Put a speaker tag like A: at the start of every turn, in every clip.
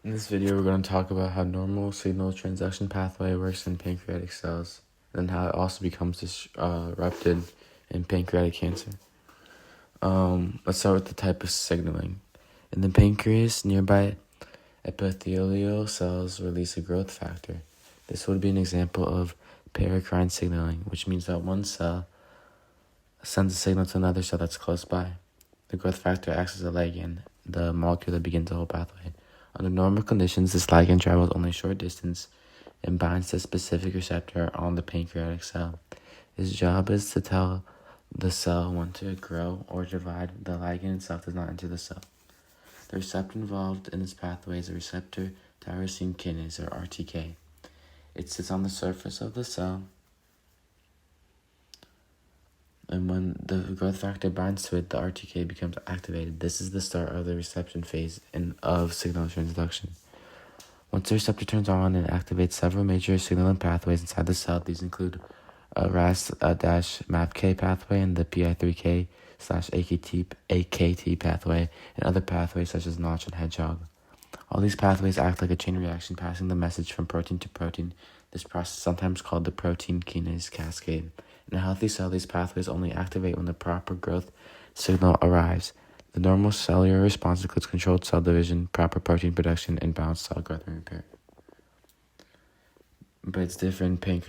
A: In this video, we're going to talk about how normal signal transduction pathway works in pancreatic cells, and how it also becomes disrupted in pancreatic cancer. Let's start with the type of signaling. In the pancreas, nearby epithelial cells release a growth factor. This would be an example of paracrine signaling, which means that one cell sends a signal to another cell that's close by. The growth factor acts as a ligand, the molecule that begins the whole pathway. Under normal conditions, this ligand travels only a short distance and binds to a specific receptor on the pancreatic cell. Its job is to tell the cell when to grow or divide. The ligand itself does not enter the cell. The receptor involved in this pathway is a receptor tyrosine kinase, or RTK. It sits on the surface of the cell, and when the growth factor binds to it, the RTK becomes activated. This is the start of the reception phase of signal transduction. Once the receptor turns on, it activates several major signaling pathways inside the cell. These include a RAS-MAPK pathway and the PI3K/AKT pathway, and other pathways such as Notch and Hedgehog. All these pathways act like a chain reaction, passing the message from protein to protein. This process is sometimes called the protein kinase cascade. In a healthy cell, these pathways only activate when the proper growth signal arrives. The normal cellular response includes controlled cell division, proper protein production, and balanced cell growth and repair. But it's different in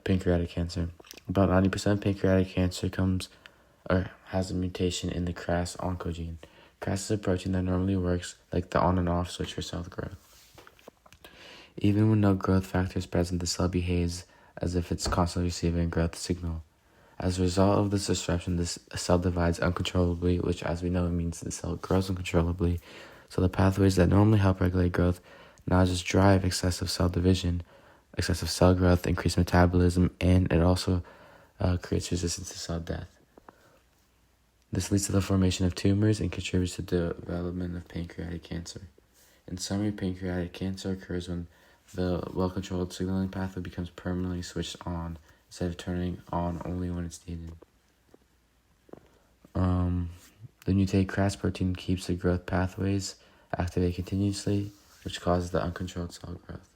A: pancreatic cancer. About 90% of pancreatic cancer has a mutation in the KRAS oncogene. KRAS is a protein that normally works like the on and off switch for cell growth. Even when no growth factor is present, the cell behaves as if it's constantly receiving a growth signal. As a result of this disruption, this cell divides uncontrollably, which, as we know, means the cell grows uncontrollably. So the pathways that normally help regulate growth now just drive excessive cell division, excessive cell growth, increased metabolism, and it also creates resistance to cell death. This leads to the formation of tumors and contributes to the development of pancreatic cancer. In summary, pancreatic cancer occurs when the well-controlled signaling pathway becomes permanently switched on instead of turning on only when it's needed. The mutated KRAS protein keeps the growth pathways activated continuously, which causes the uncontrolled cell growth.